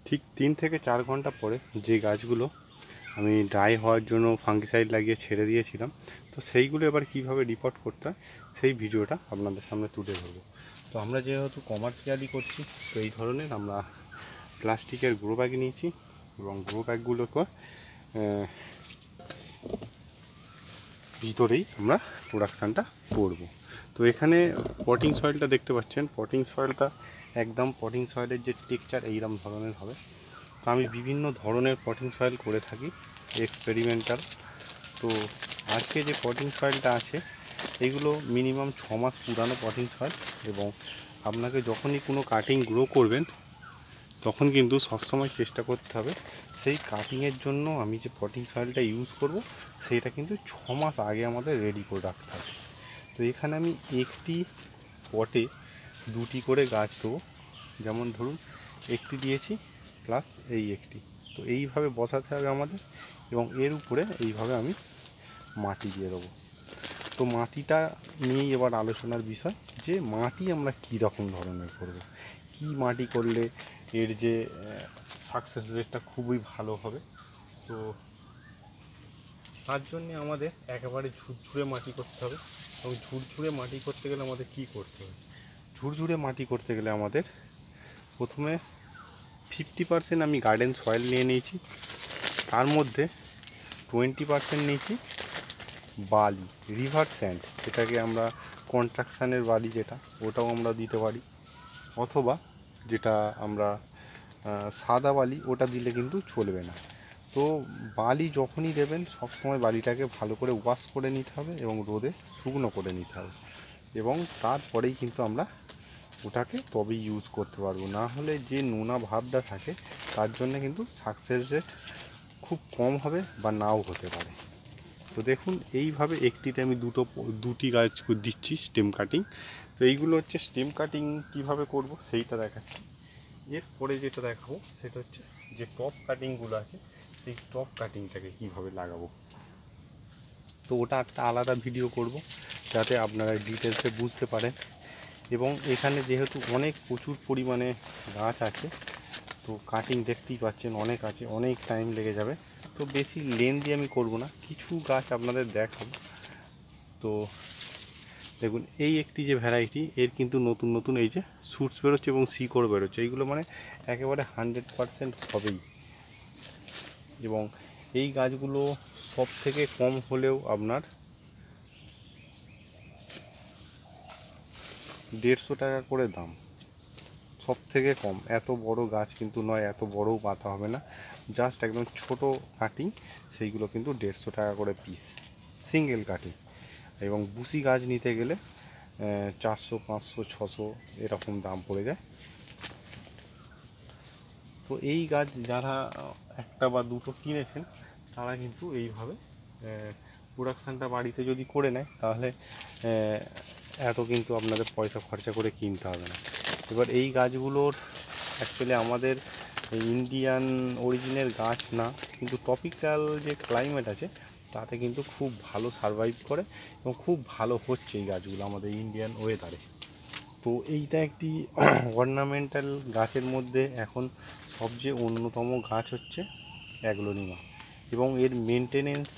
ঠিক 3 থেকে 4 ঘন্টা পরে যে গাছগুলো আমি ড্রাই হওয়ার জন্য ফাঙ্গিসাইড লাগিয়ে ছেড়ে দিয়েছিলাম, তো সেইগুলো এবার কীভাবে রিপোর্ট করতে হয় সেই ভিডিওটা আপনাদের সামনে তুলে ধরবো। তো আমরা যেহেতু কমার্শিয়ালি করছি, তো এই ধরনের আমরা প্লাস্টিকের গ্রো ব্যাগ নিয়েছি এবং গ্রো ব্যাগগুলোকে ভিতরেই আমরা প্রোডাকশানটা করব। তো এখানে পটিং সয়েলটা দেখতে পাচ্ছেন, পটিং সয়েলটা একদম পটিং সয়েলের যে টেক্সচার এইরকম ধরনের হবে। তো আমি বিভিন্ন ধরনের পটিং সয়েল করে থাকি এক্সপেরিমেন্টাল। তো আজকে যে পটিং সয়েলটা আছে এগুলো মিনিমাম 6 মাস পুরানো পটিং সয়েল, এবং আপনাকে যখনই কোনো কাটিং গ্রো করবেন তখন কিন্তু সবসময় চেষ্টা করতে হবে সেই কাটিংয়ের জন্য আমি যে পটিং সয়েলটা ইউজ করব সেইটা কিন্তু 6 মাস আগে আমাদের রেডি করে রাখতে হবে। তো এখানে আমি একটি পটে 2টি করে গাছ দেবো, যেমন ধরুন একটি দিয়েছি প্লাস এই একটি। তো এইভাবে বসাতে হবে আমাদের, এবং এর উপরে এইভাবে আমি মাটি দিয়ে দেবো। তো মাটিটা নিয়েই এবার আলোচনার বিষয় যে মাটি আমরা কী রকম ধরনের করব, কি মাটি করলে এর যে সাকসেস রেটটা খুবই ভালো হবে। তো তার জন্যে আমাদের একেবারে ঝুরঝুরে মাটি করতে হবে, এবং ঝুরঝুরে মাটি করতে গেলে আমাদের কি করতে হবে, ঝুরঝুরে মাটি করতে গেলে আমাদের প্রথমে 50% আমি গার্ডেন সয়েল নিয়ে নিয়েছি, তার মধ্যে 20% নিয়েছি বালি, রিভার স্যান্ড, যেটাকে আমরা কনস্ট্রাকশানের বালি যেটা, ওটাও আমরা দিতে পারি, অথবা যেটা আমরা সাদা বালি, ওটা দিলে কিন্তু চলবে না। তো বালি যখনই দেবেন সবসময় বালিটাকে ভালো করে ওয়াশ করে নিতে হবে এবং রোদে শুকনো করে নিতে হবে, এবং তারপরেই কিন্তু আমরা ওটাকে তবেই ইউজ করতে পারবো। না হলে যে নোনা ভাবটা থাকে তার জন্য কিন্তু সাকসেস রেট খুব কম হবে বা নাও হতে পারে। তো দেখুন এইভাবে একটিতে আমি দুটি গাছ দিচ্ছি স্টেম কাটিং। তো এইগুলো হচ্ছে স্টেম কাটিং কীভাবে করব সেইটা দেখাচ্ছি। এরপরে যেটা দেখাবো সেটা হচ্ছে যে টপ কাটিংগুলো আছে সেই টপ কাটিংটাকে কীভাবে লাগাবো। তো ওটা একটা আলাদা ভিডিও করব যাতে আপনারা ডিটেলসে বুঝতে পারেন। এবং এখানে যেহেতু প্রচুর পরিমাণে গাছ আছে, তো কাটিং দেখতেই পাচ্ছেন অনেক আছে, অনেক টাইম লেগে যাবে। তো বেশি লেন্থি আমি করব না, কিছু গাছ আপনাদের দেখাবো। তো দেখুন এই একটি যে ভ্যারাইটি, এর কিন্তু নতুন নতুন এই যে শুটস বেরোচ্ছে এবং শিকড় বেরোচ্ছে, এইগুলো মানে একেবারে 100% হবেই। এবং এই গাছগুলো সব থেকে কম হলেও আপনার 150 টাকা করে দাম, সব থেকে কম। এত বড় গাছ কিন্তু নয়, এত বড়ও পাতা হবে না, জাস্ট একদম ছোট কাটিং, সেইগুলো কিন্তু 150 টাকা করে পিস সিঙ্গেল কাটিং। এবং বুসি গাছ নিতে গেলে 400, 500, 600 এরকম দাম পড়ে যায়। তো এই গাছ যারা একটা বা দুটো কিনেছেন তারা কিন্তু এইভাবে প্রোডাকশানটা বাড়িতে যদি করে নেয় তাহলে এত কিন্তু আপনাদের পয়সা খরচা করে কিনতে হবে না। এবার এই গাছগুলোর অ্যাকচুয়ালি আমাদের ইন্ডিয়ান অরিজিনের গাছ না, কিন্তু টপিক্যাল যে ক্লাইমেট আছে তাতে কিন্তু খুব ভালো সারভাইভ করে এবং খুব ভালো হচ্ছে এই গাছগুলো আমাদের ইন্ডিয়ান ওয়েদারে। তো এইটা একটি অর্নামেন্টাল গাছের মধ্যে এখন সবচেয়ে অন্যতম গাছ হচ্ছে অ্যাগ্লোনিমা। এবং এর মেনটেনেন্স,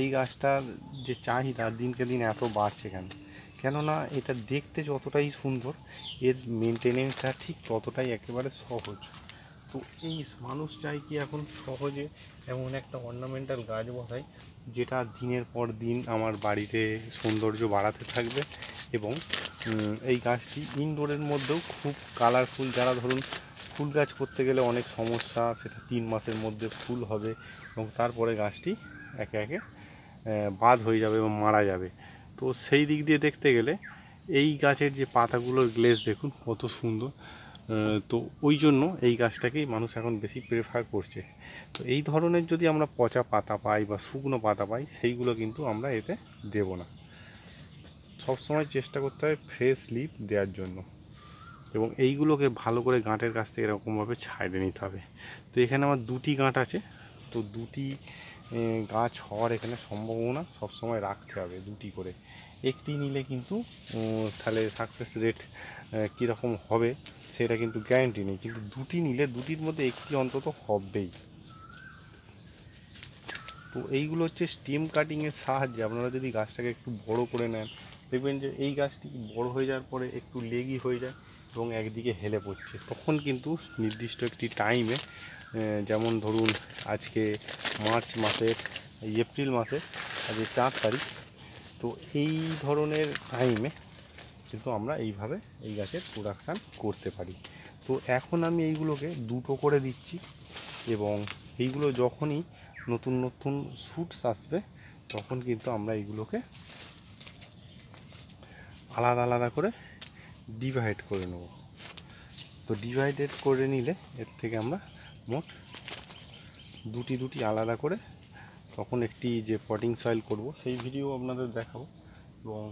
এই গাছটার যে চাহিদা দিনকে দিন এত বাড়ছে কেননা এটা দেখতে যতটাই সুন্দর, এর মেনটেনেন্সটা ঠিক ততটাই একেবারে সহজ। তো এই মানুষ চাই কি এখন সহজে এমন একটা অর্নামেন্টাল গাছ বসাই যেটা দিনের পর দিন আমার বাড়িতে সৌন্দর্য বাড়াতে থাকবে। এবং এই গাছটি ইনডোরের মধ্যেও খুব কালারফুল, যারা ধরুন ফুল গাছ করতে গেলে অনেক সমস্যা, সেটা 3 মাসের মধ্যে ফুল হবে এবং তারপরে গাছটি একে একে বাদ হয়ে যাবে এবং মারা যাবে। তো সেই দিক দিয়ে দেখতে গেলে এই গাছের যে পাতাগুলোর গ্লেজ দেখুন কত সুন্দর। তো ওই জন্য এই গাছটাকেই মানুষ এখন বেশি প্রেফার করছে। তো এই ধরনের যদি আমরা পচা পাতা পাই বা শুকনো পাতা পাই, সেইগুলো কিন্তু আমরা এতে দেব না। সবসময় চেষ্টা করতে হয় ফ্রেশ লিফ দেওয়ার জন্য, এবং এইগুলোকে ভালো করে গাঁটের কাছ থেকে এরকমভাবে ছাইড়ে নিতে হবে। তো এখানে আমার 2টি গাঁট আছে, তো 2টি গাছ হওয়ার এখানে সম্ভাবনা সবসময় রাখতে হবে 2টি করে। একটি নিলে কিন্তু তাহলে সাকসেস রেট কীরকম হবে সেটা কিন্তু গ্যারান্টি নেই, কিন্তু দুটি নিলে দুটির মধ্যে একটি অন্তত হবেই। তো এইগুলো হচ্ছে স্টেম কাটিংয়ের সাহায্যে আপনারা যদি গাছটাকে একটু বড় করে নেন, দেখবেন যে এই গাছটি বড় হয়ে যাওয়ার পরে একটু লেগি হয়ে যায় এবং একদিকে হেলে পড়ছে। তখন কিন্তু নির্দিষ্ট একটি টাইমে, যেমন ধরুন আজকে মার্চ মাসের এপ্রিল মাসে আজকে 4 তারিখ, তো এই ধরনের টাইমে কিন্তু আমরা এইভাবে এই গাছের প্রোডাকশান করতে পারি। তো এখন আমি এইগুলোকে দুটো করে দিচ্ছি, এবং এইগুলো যখনই নতুন নতুন শুটস আসবে তখন কিন্তু আমরা এইগুলোকে আলাদা আলাদা করে ডিভাইড করে নেব। তো ডিভাইডেড করে নিলে এর থেকে আমরা মোট দুটি আলাদা করে তখন একটি যে পটিং সয়েল করব সেই ভিডিও আপনাদের দেখাবো, এবং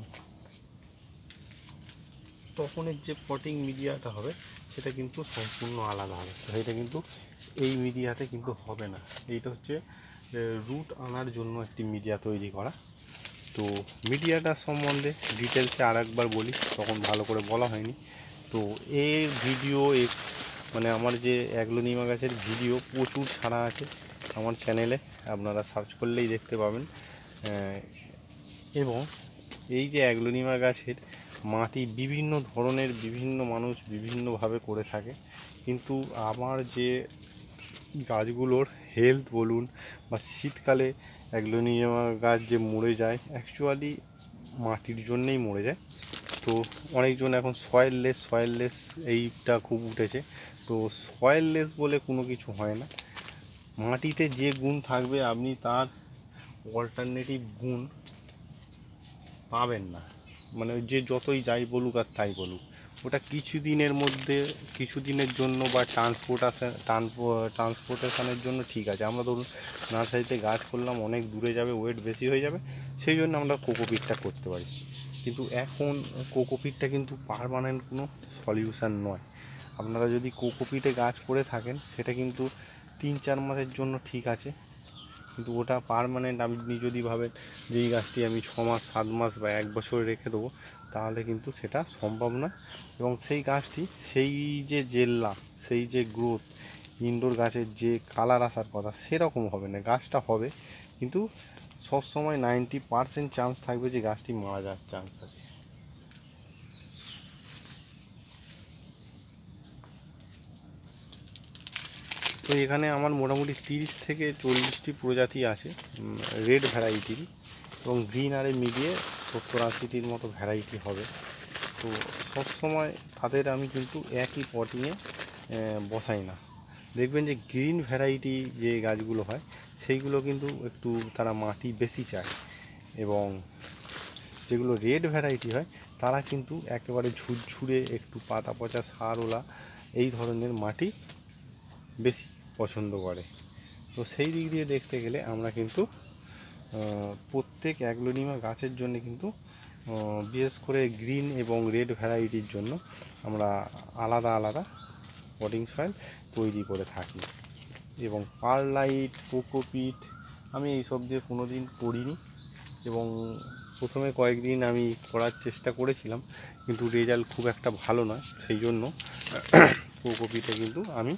তখনের যে পটিং মিডিয়াটা হবে সেটা কিন্তু সম্পূর্ণ আলাদা হবে। সেটা কিন্তু এই মিডিয়াতে কিন্তু হবে না। এইটা হচ্ছে রুট আনার জন্য একটি মিডিয়া তৈরি করা। তো মিডিয়াটা সম্বন্ধে ডিটেলসে আর একবার বলি, তখন ভালো করে বলা হয়নি। তো এই ভিডিও মানে আমার যে অ্যাগ্লোনিমা গাছের ভিডিও প্রচুর ছাড়া আছে আমার চ্যানেলে, আপনারা সার্চ করলেই দেখতে পাবেন। এবং এই যে অ্যাগ্লোনিমা গাছের মাটি বিভিন্ন ধরনের, বিভিন্ন মানুষ বিভিন্নভাবে করে থাকে, কিন্তু আমার যে গাছগুলোর হেলথ বলুন বা শীতকালে অ্যাগ্লোনিমা গাছ যে মরে যায়, অ্যাকচুয়ালি মাটির জন্যেই মরে যায়। তো অনেকজন এখন সয়েললেস এইটা খুব উঠেছে। তো সয়েললেস বলে কোনো কিছু হয় না, মাটিতে যে গুণ থাকবে আপনি তার অল্টারনেটিভ গুণ পাবেন না। মানে যে যতই যাই বলুক আর তাই বলুক, ওটা কিছুদিনের মধ্যে, কিছুদিনের জন্য বা ট্রান্সপোর্টেশনের জন্য ঠিক আছে। আমরা ধরুন নার্সারিতে গাছ করলাম, অনেক দূরে যাবে, ওয়েট বেশি হয়ে যাবে, সেই জন্য আমরা কোকোপিটটা করতে পারি। কিন্তু এখন কোকোপিটটা কিন্তু পার্মানেন্ট কোনো সলিউশান নয়। আপনারা যদি কোকোপিটে গাছ করে থাকেন সেটা কিন্তু 3-4 মাসের জন্য ঠিক আছে, কিন্তু ওটা পার্মানেন্ট আপনি যদি ভাবেন যে এই গাছটি আমি 6 মাস 7 মাস বা 1 বছর রেখে দেবো, তাহলে কিন্তু সেটা সম্ভব না। এবং সেই গাছটি সেই যে জেল্লা, সেই যে গ্রোথ, ইনডোর গাছের যে কালার আসার কথা সেরকম হবে না। গাছটা হবে, কিন্তু সবসময় 90% চান্স থাকবে যে গাছটি মারা যাওয়ার চান্স আছে। তো এখানে আমার মোটামুটি 30 থেকে 40টি প্রজাতি আছে রেড ভ্যারাইটির, এবং গ্রিন আরে মিলিয়ে 70-80টির মতো ভ্যারাইটি হবে। তো সবসময় তাদের আমি কিন্তু একই পটিংয়ে বসাই না। দেখবেন যে গ্রিন ভ্যারাইটি যে গাছগুলো হয় সেইগুলো কিন্তু একটু তারা মাটি বেশি চায়, এবং যেগুলো রেড ভ্যারাইটি হয় তারা কিন্তু একেবারে ঝুরঝুরে একটু পাতা পচা সারওলা এই ধরনের মাটি বেশি পছন্দ করে। তো সেই দিক দিয়ে দেখতে গেলে আমরা কিন্তু প্রত্যেক অ্যাগ্লোনিমা গাছের জন্য কিন্তু বিশেষ করে গ্রিন এবং রেড ভ্যারাইটির জন্য আমরা আলাদা আলাদা পটিং সয়েল তৈরি করে থাকি। এবং পারলাইট, কোকোপিট আমি এইসব দিয়ে কোনো দিন করিনি, এবং প্রথমে কয়েকদিন আমি করার চেষ্টা করেছিলাম কিন্তু রেজাল্ট খুব একটা ভালো নয়, সেই জন্য কোকোপিটে কিন্তু আমি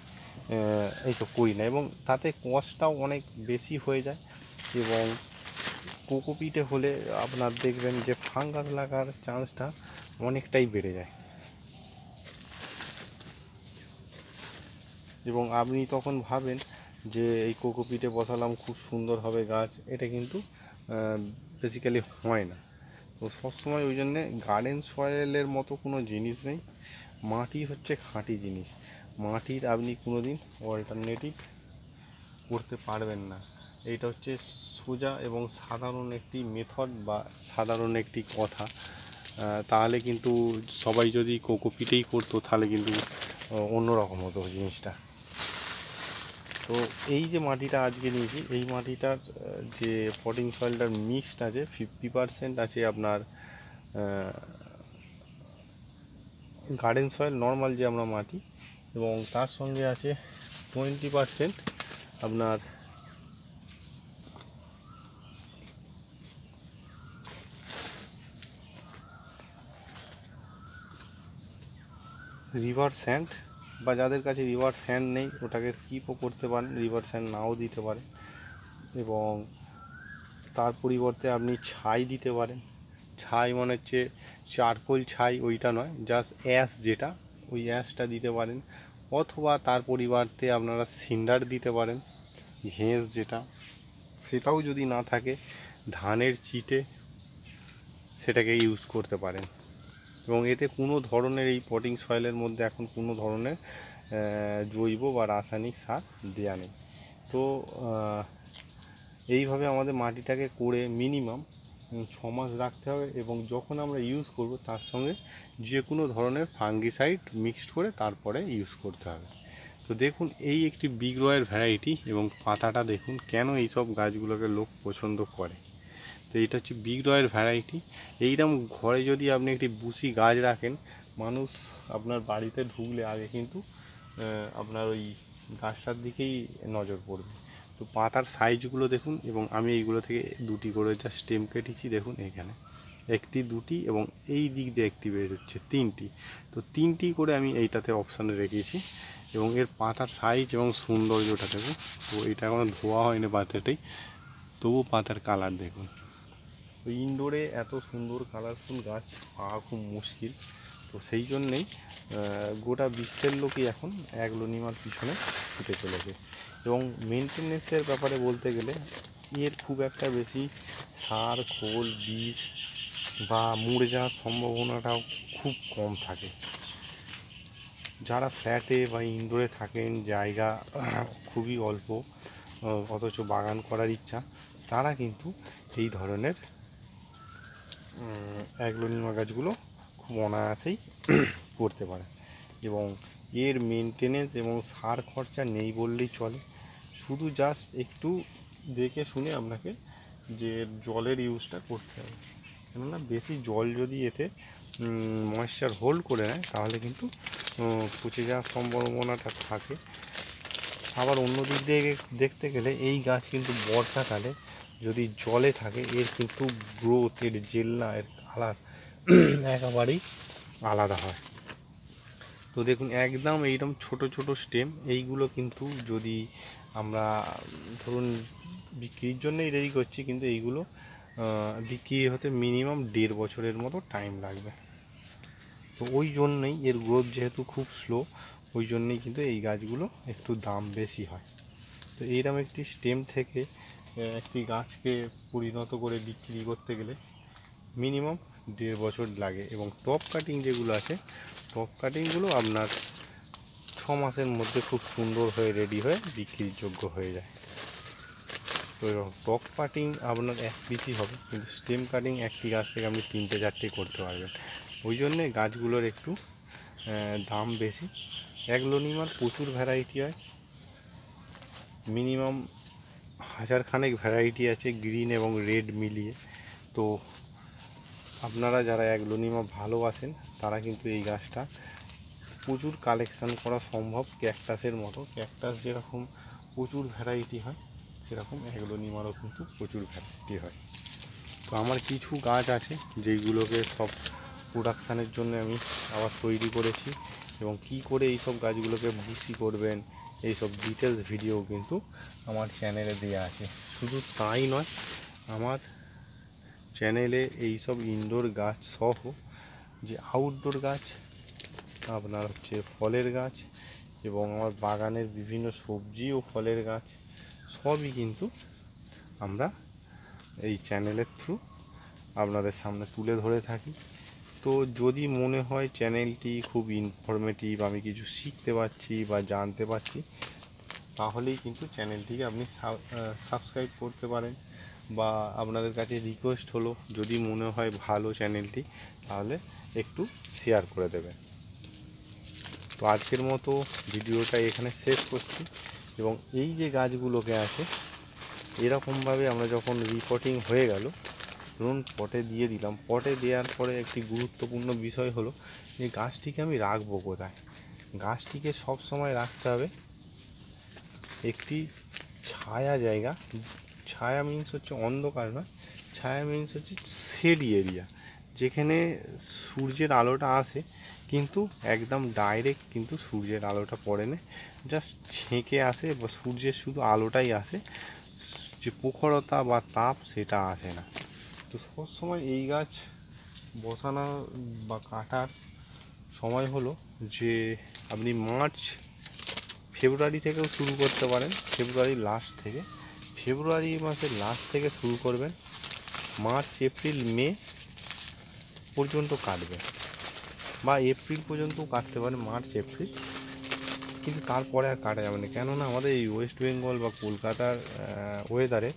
এইসব করি না, এবং তাতে কস্টটাও অনেক বেশি হয়ে যায়। এবং কোকোপিটে হলে আপনার দেখবেন যে ফাঙ্গাস লাগার চান্সটা অনেকটাই বেড়ে যায়, এবং আপনি তখন ভাবেন যে এই কোকোপিটে বসালাম খুব সুন্দর হবে গাছ, এটা কিন্তু বেসিক্যালি হয় না। তো সবসময় ওই জন্যে গার্ডেন সয়েলের মতো কোনো জিনিস নেই, মাটি হচ্ছে খাঁটি জিনিস। মাটির আপনি কোনো দিন অল্টারনেটিভ করতে পারবেন না। এইটা হচ্ছে সোজা এবং সাধারণ একটি মেথড বা সাধারণ একটি কথা। তাহলে কিন্তু সবাই যদি কোকোপিটেই করতো তাহলে কিন্তু অন্যরকম হতো জিনিসটা। তো এই যে মাটিটা আজকে নিয়েছি, এই মাটিটার যে পটিং সয়েলটার মিক্সড আছে 50% আছে আপনার গার্ডেন সয়েল নর্মাল যে আমরা মাটি, এবং তার সঙ্গে আছে 20% আপনার রিভার স্যান্ড, বা যাদের কাছে রিভার স্যান্ড নেই ওটাকে স্কিপও করতে পারেন, রিভার স্যান্ড নাও দিতে পারেন, এবং তার পরিবর্তে আপনি ছাই দিতে পারেন। ছাই মনে হচ্ছে চারকোল ছাই, ওইটা নয়, জাস্ট অ্যাশ, যেটা ওই অ্যাশটা দিতে পারেন। অথবা তার পরিবর্তে আপনারা সিন্ডার দিতে পারেন, ঘেঁস যেটা, সেটাও যদি না থাকে ধানের চিটে সেটাকে ইউজ করতে পারেন। এবং এতে কোনো ধরনের, এই পটিং সয়েলের মধ্যে এখন কোনো ধরনের জৈব বা রাসায়নিক সার দেওয়া নেই। তো এইভাবে আমাদের মাটিটাকে করে মিনিমাম 6 মাস রাখতে হবে, এবং যখন আমরা ইউজ করব তার সঙ্গে যে কোনো ধরনের ফাঙ্গিসাইড মিক্সড করে তারপরে ইউজ করতে হবে। তো দেখুন এই একটি বিগ রয়ের ভ্যারাইটি, এবং পাতাটা দেখুন কেন এইসব গাছগুলোকে লোক পছন্দ করে। তো এইটা হচ্ছে বিগ রয়ের ভ্যারাইটি। এইরকম ঘরে যদি আপনি একটি বুশি গাছ রাখেন, মানুষ আপনার বাড়িতে ঢুকলে আগে কিন্তু আপনার ওই গাছটার দিকেই নজর পড়বে। তো পাতার সাইজগুলো দেখুন, এবং আমি এইগুলো থেকে দুটি করে যা স্টেম কেটেছি দেখুন, এখানে একটি, দুটি, এবং এই দিক দিয়ে একটি বের হচ্ছে, তিনটি। তো তিনটি করে আমি এইটাতে অপশানে রেখেছি, এবং এর পাতার সাইজ এবং সৌন্দর্যটা দেখুন। তো এটা এখনও ধোয়া হয়নি পাতাটাই, তবু পাতার কালার দেখুন। তো ইনডোরে এত সুন্দর কালারফুল গাছ পাওয়া খুব মুশকিল। তো সেই জন্যেই গোটা বিশ্বের লোকই এখন অ্যাগ্লোনিমার পিছনে ছুটে চলেছে। এবং মেনটেনেন্সের ব্যাপারে বলতে গেলে এর খুব একটা বেশি সার, খোল, বীজ বা মরে যাওয়ার সম্ভাবনাটাও খুব কম থাকে। যারা ফ্ল্যাটে বা ইনডোরে থাকেন, জায়গা খুবই অল্প, অথচ বাগান করার ইচ্ছা, তারা কিন্তু এই ধরনের অ্যাগ্লোনিমা গাছগুলো খুব অনায়াসেই করতে পারে। এবং এর মেনটেনেন্স এবং সার খরচা নেই বললেই চলে। শুধু জাস্ট একটু দেখে শুনে আপনাকে যে জলের ইউজটা করতে হবে, কেননা বেশি জল যদি এতে ময়েশ্চার হোল্ড করে নেয় তাহলে কিন্তু পচে যাওয়ার সম্ভাবনাটা থাকে। আবার অন্য দিক দিয়ে দেখতে গেলে এই গাছ কিন্তু বর্ষাকালে যদি জলে থাকে, এর কিন্তু গ্রোথ, এর জেল্লা, এর কালার একেবারেই আলাদা হয়। তো দেখুন একদম এইরকম ছোট ছোট স্টেম, এইগুলো কিন্তু যদি আমরা ধরুন বিক্রির জন্যই রেডি করছি, কিন্তু এইগুলো বিক্রি হতে মিনিমাম 1.5 বছরের মতো টাইম লাগবে। তো ওই জন্যই এর গ্রোথ যেহেতু খুব স্লো, ওই জন্যই কিন্তু এই গাছগুলো একটু দাম বেশি হয়। তো এইরকম একটি স্টেম থেকে একটি গাছকে পরিণত করে বিক্রি করতে গেলে মিনিমাম 1.5 বছর লাগে। এবং টপ কাটিং যেগুলো আছে, টপ কাটিংগুলো আপনার 6 মাসের মধ্যে খুব সুন্দর হয়ে রেডি হয়ে বিক্রির যোগ্য হয়ে যায়। তো এরকম টপ কাটিং আপনার এক পিসই হবে, কিন্তু স্টেম কাটিং একটি গাছ থেকে আপনি 3টে 4টে করতে পারবেন। ওই জন্যে গাছগুলোর একটু দাম বেশি। অ্যাগ্লোনিমার প্রচুর ভ্যারাইটি হয়, মিনিমাম 1000 খানেক ভ্যারাইটি আছে, গ্রিন এবং রেড মিলিয়ে। তো আপনারা যারা অ্যাগ্লোনিমা ভালোবাসেন তারা কিন্তু এই গাছটা প্রচুর কালেকশান করা সম্ভব। ক্যাকটাসের মতো, ক্যাকটাস যেরকম প্রচুর ভ্যারাইটি হয়, সেরকম অ্যাগ্লোনিমারও কিন্তু প্রচুর ভ্যারাইটি হয়। তো আমার কিছু গাছ আছে যেইগুলোকে সব প্রোডাকশানের জন্য আমি আবার তৈরি করেছি, এবং কি করে এই সব গাছগুলোকে বুশি করবেন এই সব ডিটেলস ভিডিও কিন্তু আমার চ্যানেলে দেওয়া আছে। শুধু তাই নয়, আমার চ্যানেলে এই সব ইনডোর গাছ সহ যে আউটডোর গাছ, আপনার হচ্ছে ফলের গাছ, এবং আমার বাগানের বিভিন্ন সবজি ও ফলের গাছ, সবই কিন্তু আমরা এই চ্যানেলের থ্রু আপনাদের সামনে তুলে ধরে থাকি। তো যদি মনে হয় চ্যানেলটি খুব ইনফরমেটিভ, আমি কিছু শিখতে পারছি বা জানতে পারছি, তাহলেই কিন্তু চ্যানেলটিকে আপনি সাবস্ক্রাইব করতে পারেন। বা আপনাদের কাছে রিকোয়েস্ট হলো, যদি মনে হয় ভালো চ্যানেলটি, তাহলে একটু শেয়ার করে দেবেন। তো আজকের মতো ভিডিওটা এখানে শেষ করছি। এবং এই যে গাছগুলোকে আছে, এরকমভাবে আমরা যখন রিপোর্টিং হয়ে গেল, ধরুন পটে দিয়ে দিলাম, পটে দেওয়ার পরে একটি গুরুত্বপূর্ণ বিষয় হলো যে গাছটিকে আমি রাখবো কোথায়। গাছটিকে সব সময় রাখতে হবে একটি ছায়া জায়গা। ছায়া মিন্স হচ্ছে অন্ধকার নয়, ছায়া মিন্স হচ্ছে শেডি এরিয়া, যেখানে সূর্যের আলোটা আসে কিন্তু একদম ডাইরেক্ট কিন্তু সূর্যের আলোটা পড়ে না, জাস্ট ছেঁকে আসে বা সূর্যের শুধু আলোটাই আসে, যে প্রখরতা বা তাপ সেটা আসে না। তো সবসময় এই গাছ বসানো বা কাটার সময় হলো যে আপনি মার্চ ফেব্রুয়ারি থেকেও শুরু করতে পারেন, ফেব্রুয়ারির লাস্ট থেকে, ফেব্রুয়ারি মাসের লাস্ট থেকে শুরু করবেন, মার্চ এপ্রিল মে পর্যন্ত কাটবেন, বা এপ্রিল পর্যন্তও কাটতে পারেন, মার্চ এপ্রিল, কিন্তু তারপরে আর কাটা যাবে না। কেননা আমাদের এই ওয়েস্ট বেঙ্গল বা কলকাতার ওয়েদারে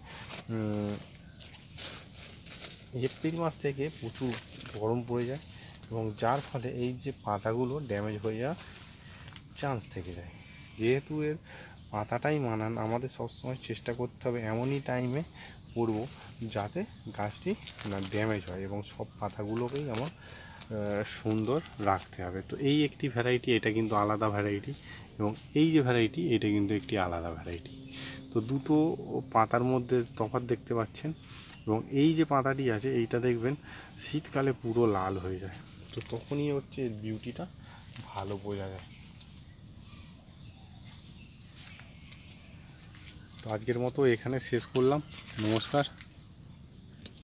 এপ্রিল মাস থেকে প্রচুর গরম পড়ে যায়, এবং যার ফলে এই যে পাতাগুলো ড্যামেজ হয়ে যাওয়ার চান্স থেকে যায়। যেহেতু এর পাতাটাই মানান, আমাদের সবসময় চেষ্টা করতে হবে এমনই টাইমে করব যাতে গাছটি না ড্যামেজ হয়, এবং সব পাতাগুলোকেই আমার সুন্দর রাখতে হবে। তো এই একটি ভ্যারাইটি, এটা কিন্তু আলাদা ভ্যারাইটি, এবং এই যে ভ্যারাইটি এটা কিন্তু একটি আলাদা ভ্যারাইটি। তো দুটো পাতার মধ্যে তফাৎ দেখতে পাচ্ছেন, এবং এই যে পাতাটি আছে এইটা দেখবেন শীতকালে পুরো লাল হয়ে যায়, তো তখনই হচ্ছে এর বিউটিটা ভালো বোঝা যায়। তো আজকের মতো এখানে শেষ করলাম, নমস্কার।